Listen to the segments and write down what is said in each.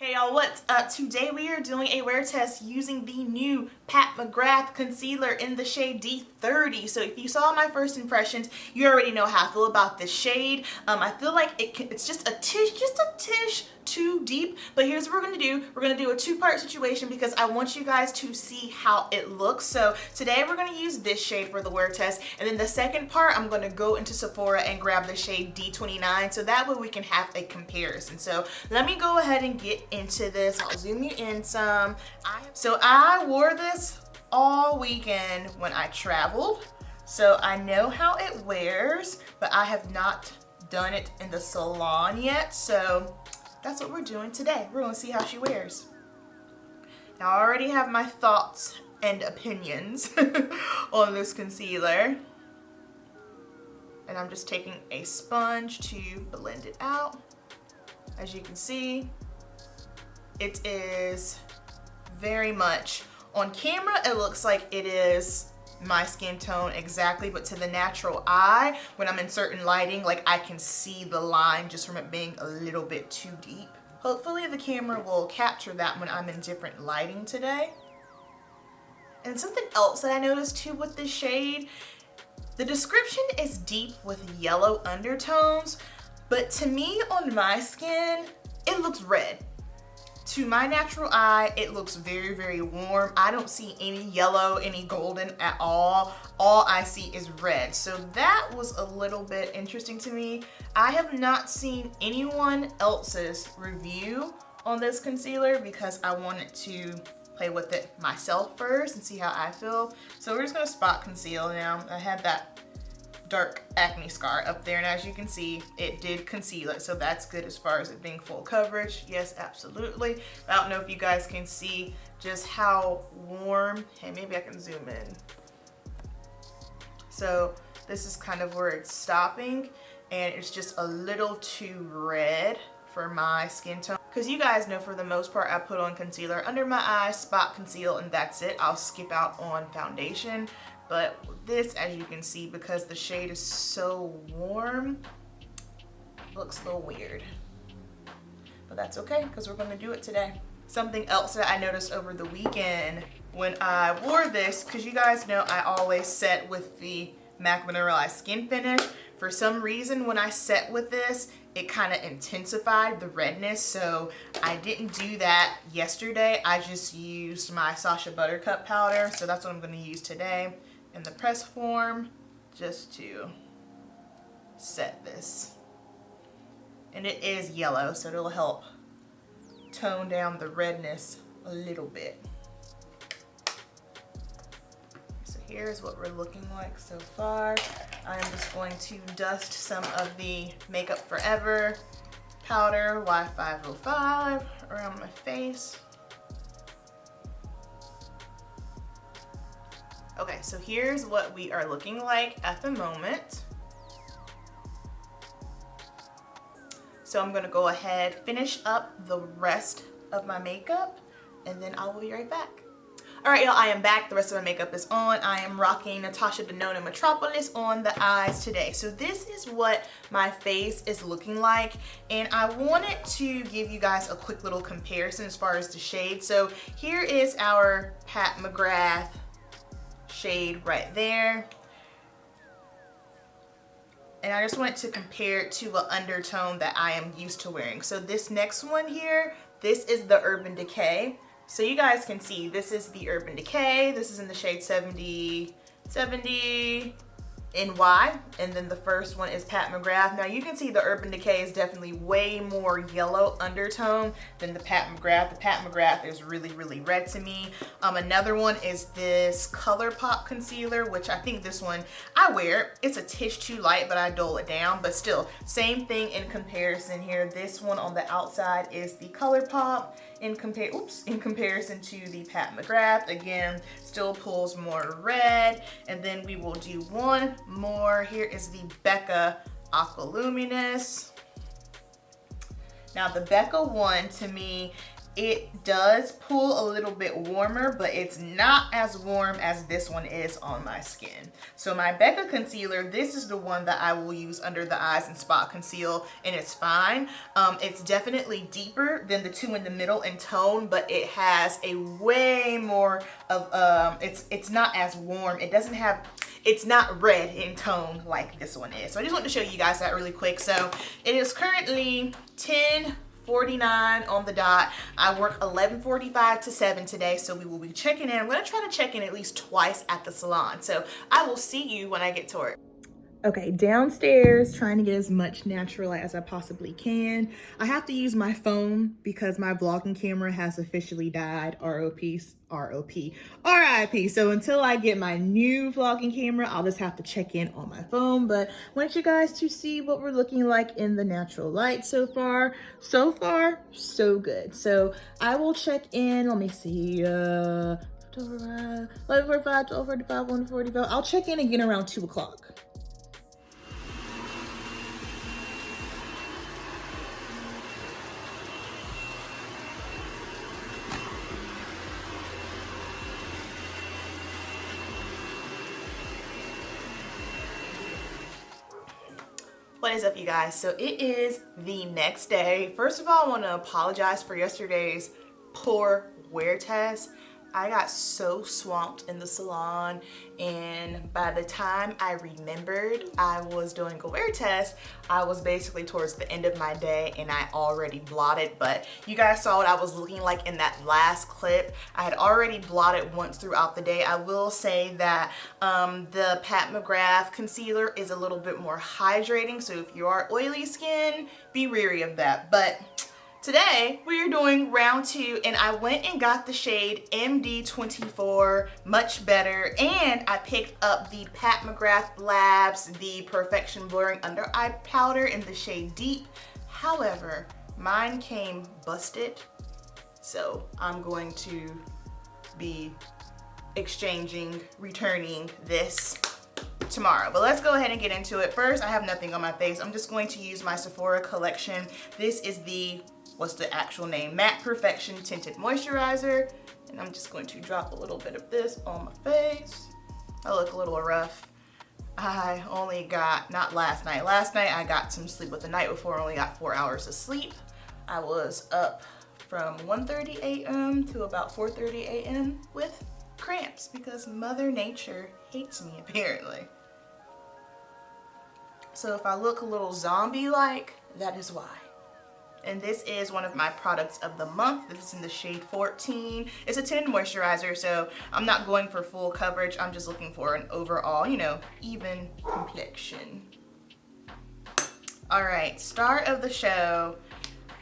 Hey y'all, what's up? Today we are doing a wear test using the new Pat Mcgrath concealer in the shade D30. So if you saw my first impressions, you already know how I feel about this shade. I feel like it's just a tish too deep, but here's what we're gonna do. We're gonna do a two-part situation because I want you guys to see how it looks. So today we're gonna use this shade for the wear test, and then the second part I'm gonna go into Sephora and grab the shade D29 so that way we can have a comparison. So let me go ahead and get into this. I'll zoom you in some. So I wore this all weekend when I traveled, so I know how it wears, but I have not done it in the salon yet, so that's what we're doing today. We're gonna see how she wears. Now I already have my thoughts and opinions on this concealer, and I'm just taking a sponge to blend it out. As you can see, it is very much, on camera it looks like it is my skin tone exactly, but to the natural eye, when I'm in certain lighting, like I can see the line just from it being a little bit too deep. Hopefully the camera will capture that when I'm in different lighting today. And something else that I noticed too with this shade, the description is deep with yellow undertones, but to me on my skin, it looks red. To my natural eye, it looks very, very warm. I don't see any yellow, any golden at all. All I see is red. So that was a little bit interesting to me. I have not seen anyone else's review on this concealer because I wanted to play with it myself first and see how I feel. So we're just gonna spot conceal now. I had that dark acne scar up there, and as you can see, it did conceal it, so that's good as far as it being full coverage. Yes, absolutely. I don't know if you guys can see just how warm. Hey, maybe I can zoom in. So this is kind of where it's stopping, and it's just a little too red for my skin tone. Because you guys know, for the most part, I put on concealer under my eyes, spot conceal, and that's it. I'll skip out on foundation. But this, as you can see, because the shade is so warm, looks a little weird. But that's okay, because we're gonna do it today. Something else that I noticed over the weekend when I wore this, because you guys know I always set with the MAC Mineralized Skin Finish. For some reason, when I set with this, it kind of intensified the redness, so I didn't do that yesterday. I just used my Sacha Buttercup powder, so that's what I'm gonna use today in the press form, just to set this. And it is yellow, so it'll help tone down the redness a little bit. So here's what we're looking like so far. I'm just going to dust some of the Makeup Forever powder Y505 around my face. Okay, so here's what we are looking like at the moment. So I'm gonna go ahead, finish up the rest of my makeup, and then I will be right back. All right, y'all, I am back. The rest of my makeup is on. I am rocking Natasha Denona Metropolis on the eyes today. So this is what my face is looking like, and I wanted to give you guys a quick little comparison as far as the shade. So here is our Pat Mcgrath shade right there, and I just wanted to compare it to an undertone that I am used to wearing. So this next one here, this is the Urban Decay. So you guys can see this is the Urban Decay. This is in the shade 70 NY, and then the first one is Pat Mcgrath. Now you can see the Urban Decay is definitely way more yellow undertone than the Pat Mcgrath. The Pat Mcgrath is really, really red to me. Another one is this ColourPop concealer, which I think this one I wear. It's a tish too light, but I dull it down. But still, same thing in comparison here. This one on the outside is the ColourPop in comparison to the Pat Mcgrath. Again, still pulls more red. And then we will do one more. Here is the Becca Aqua Luminous. Now the Becca one, to me, it does pull a little bit warmer, but it's not as warm as this one is on my skin. So my Becca Concealer, this is the one that I will use under the eyes and spot conceal, and it's fine. It's definitely deeper than the two in the middle in tone, but it has a way more of, it's not as warm. It doesn't have, it's not red in tone like this one is. So I just want to show you guys that really quick. So it is currently 10:49 on the dot. I work 11:45 to 7 today, so we will be checking in. I'm gonna try to check in at least twice at the salon. So I will see you when I get to work. Okay, downstairs, trying to get as much natural as I possibly can. I have to use my phone because my vlogging camera has officially died. RIP. So until I get my new vlogging camera, I'll just have to check in on my phone. But I want you guys to see what we're looking like in the natural light so far. So far, so good. So I will check in. Let me see. 11:45, 12:45, 1:45. I'll check in again around 2 o'clock. What is up, you guys? So it is the next day. First of all, I want to apologize for yesterday's poor wear test. I got so swamped in the salon, and by the time I remembered I was doing a wear test, I was basically towards the end of my day and I already blotted. But you guys saw what I was looking like in that last clip. I had already blotted once throughout the day. I will say that the Pat Mcgrath concealer is a little bit more hydrating, so if you are oily skin, be wary of that. But today we are doing round 2, and I went and got the shade MD24 Much Better, and I picked up the Pat Mcgrath Labs, the Perfection Blurring Under Eye Powder in the shade Deep. However, mine came busted, so I'm going to be returning this tomorrow. But let's go ahead and get into it. First, I have nothing on my face. I'm just going to use my Sephora collection. This is the, what's the actual name? Matte Perfection Tinted Moisturizer. And I'm just going to drop a little bit of this on my face. I look a little rough. I only got, not last night. Last night I got some sleep, but the night before I only got 4 hours of sleep. I was up from 1:30 a.m. to about 4:30 a.m. with cramps because Mother Nature hates me apparently. So if I look a little zombie-like, that is why. And this is one of my products of the month. This is in the shade 14. It's a tinted moisturizer, so I'm not going for full coverage. I'm just looking for an overall, you know, even complexion. All right, start of the show.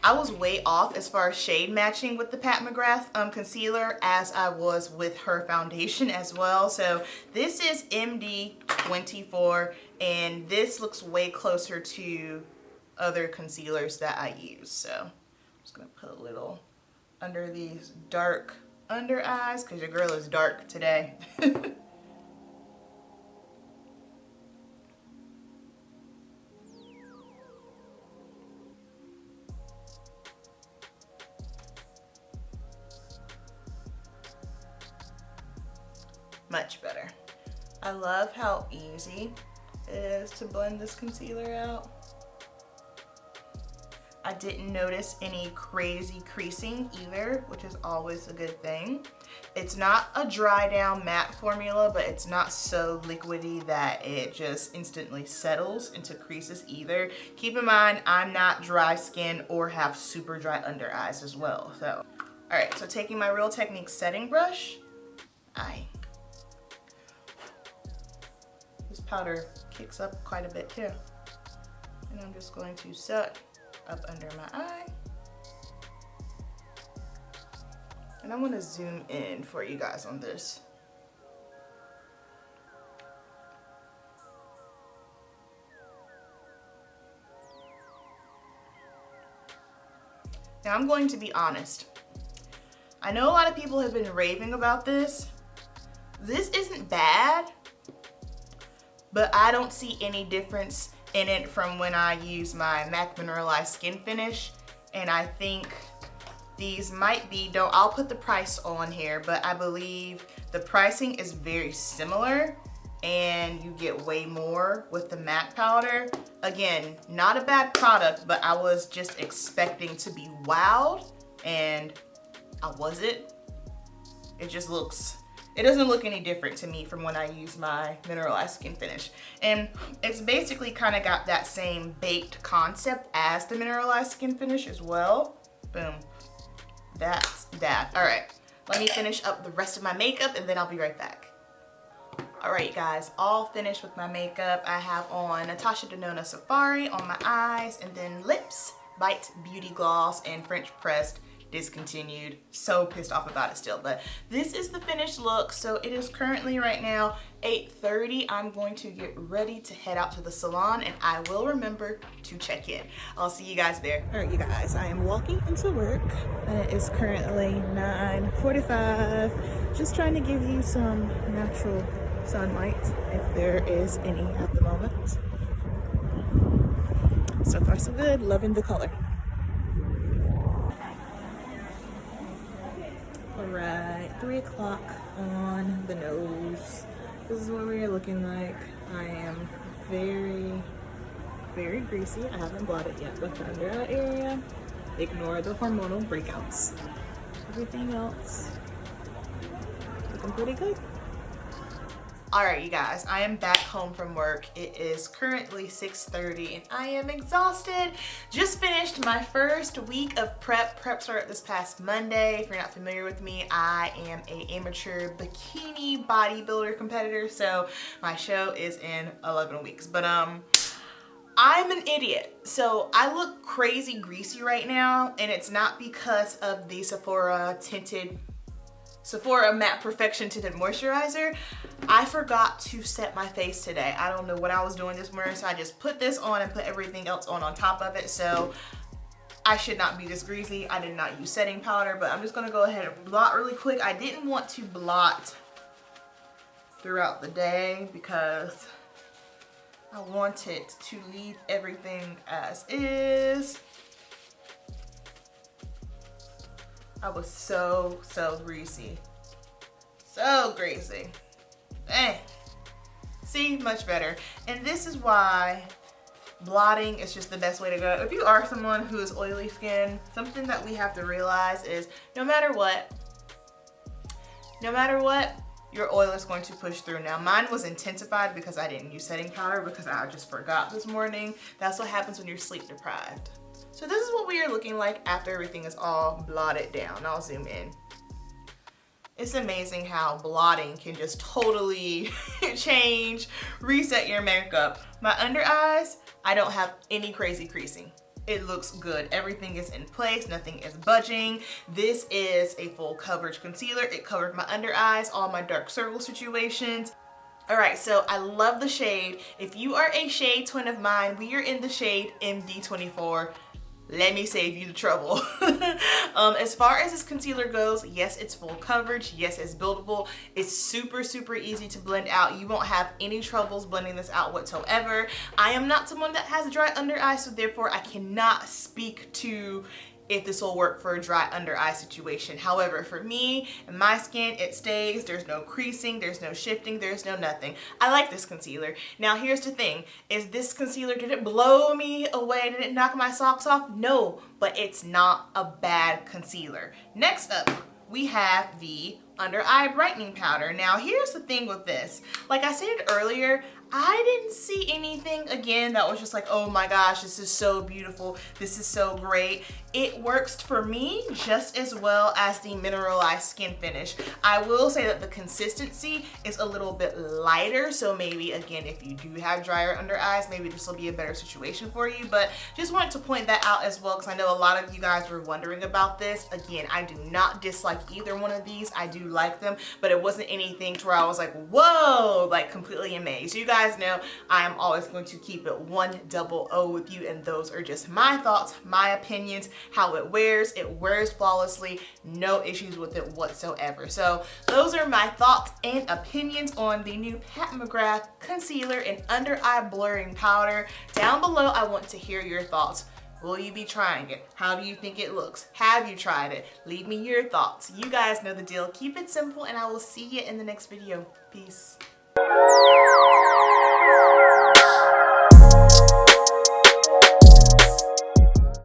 I was way off as far as shade matching with the Pat Mcgrath concealer as I was with her foundation as well. So this is MD24, and this looks way closer to other concealers that I use. So I'm just gonna put a little under these dark under eyes because your girl is dark today. Much better. I love how easy it is to blend this concealer out. I didn't notice any crazy creasing either, which is always a good thing. It's not a dry down matte formula, but it's not so liquidy that it just instantly settles into creases either. Keep in mind, I'm not dry skin or have super dry under eyes as well. So, all right, so taking my Real Techniques setting brush, this powder kicks up quite a bit too. And I'm just going to set up under my eye. And I want to zoom in for you guys on this. Now I'm going to be honest. I know a lot of people have been raving about this. This isn't bad, but I don't see any difference in it from when I use my MAC Mineralized Skin Finish. And I think These might be, I'll put the price on here, but I believe the pricing is very similar and you get way more with the MAC powder. Again, not a bad product, but I was just expecting to be wowed and I wasn't. It just looks, it doesn't look any different to me from when I use my mineralized skin finish. And it's basically kind of got that same baked concept as the mineralized skin finish as well. Boom. That's that. All right, let me finish up the rest of my makeup and then I'll be right back. All right, guys, all finished with my makeup. I have on Natasha Denona Safari on my eyes, and then lips, Bite Beauty Gloss, and French Pressed discontinued. So pissed off about it still, but this is the finished look. So it is currently right now 8:30. I'm going to get ready to head out to the salon and I will remember to check in. I'll see you guys there. All right, you guys, I am walking into work and it is currently 9:45. Just trying to give you some natural sunlight if there is any at the moment. So far so good, loving the color. Alright, 3 o'clock on the nose. This is what we're looking like. I am very, very greasy. I haven't blotted yet with the under eye area. Ignore the hormonal breakouts. Everything else looking pretty good. Alright, you guys, I am back home from work. It is currently 6:30 and I am exhausted. Just finished my first week of prep. Prep started this past Monday. If you're not familiar with me, I am an amateur bikini bodybuilder competitor, so my show is in 11 weeks. But I'm an idiot. So I look crazy greasy right now, and it's not because of the Sephora Matte Perfection Tinted Moisturizer. I forgot to set my face today. I don't know what I was doing this morning, so I just put this on and put everything else on top of it. So I should not be this greasy. I did not use setting powder, but I'm just gonna go ahead and blot really quick. I didn't want to blot throughout the day because I wanted to leave everything as is. I was so greasy. So greasy. See, much better. And this is why blotting is just the best way to go. If you are someone who is oily skin, something that we have to realize is no matter what, your oil is going to push through. Now mine was intensified because I didn't use setting powder because I just forgot this morning. That's what happens when you're sleep deprived. So this is what we are looking like after everything is all blotted down. I'll zoom in. It's amazing how blotting can just totally change, reset your makeup. My under eyes, I don't have any crazy creasing. It looks good. Everything is in place. Nothing is budging. This is a full coverage concealer. It covered my under eyes, all my dark circle situations. All right, so I love the shade. If you are a shade twin of mine, we are in the shade MD24. Let me save you the trouble. As far as this concealer goes, yes, it's full coverage. Yes, it's buildable. It's super easy to blend out. You won't have any troubles blending this out whatsoever. I am not someone that has dry under eye, so therefore I cannot speak to if this will work for a dry under eye situation. However, for me and my skin, it stays. There's no creasing, there's no shifting, there's no nothing. I like this concealer. Now here's the thing, is this concealer, did it blow me away? Did it knock my socks off? No, but it's not a bad concealer. Next up, we have the Under Eye Brightening Powder. Now here's the thing with this. Like I stated earlier, I didn't see anything again that was just like, oh my gosh, this is so beautiful, this is so great. It works for me just as well as the mineralized skin finish. I will say that the consistency is a little bit lighter, so maybe again, if you do have drier under eyes, maybe this will be a better situation for you, but just wanted to point that out as well because I know a lot of you guys were wondering about this. Again, I do not dislike either one of these. I do like them, but it wasn't anything to where I was like, whoa, like completely amazed. You guys know I am always going to keep it 100 with you, and those are just my thoughts, my opinions, how it wears flawlessly, no issues with it whatsoever. So those are my thoughts and opinions on the new Pat Mcgrath concealer and under eye blurring powder. Down below, I want to hear your thoughts. Will you be trying it? How do you think it looks? Have you tried it? Leave me your thoughts. You guys know the deal. Keep it simple, and I will see you in the next video. Peace.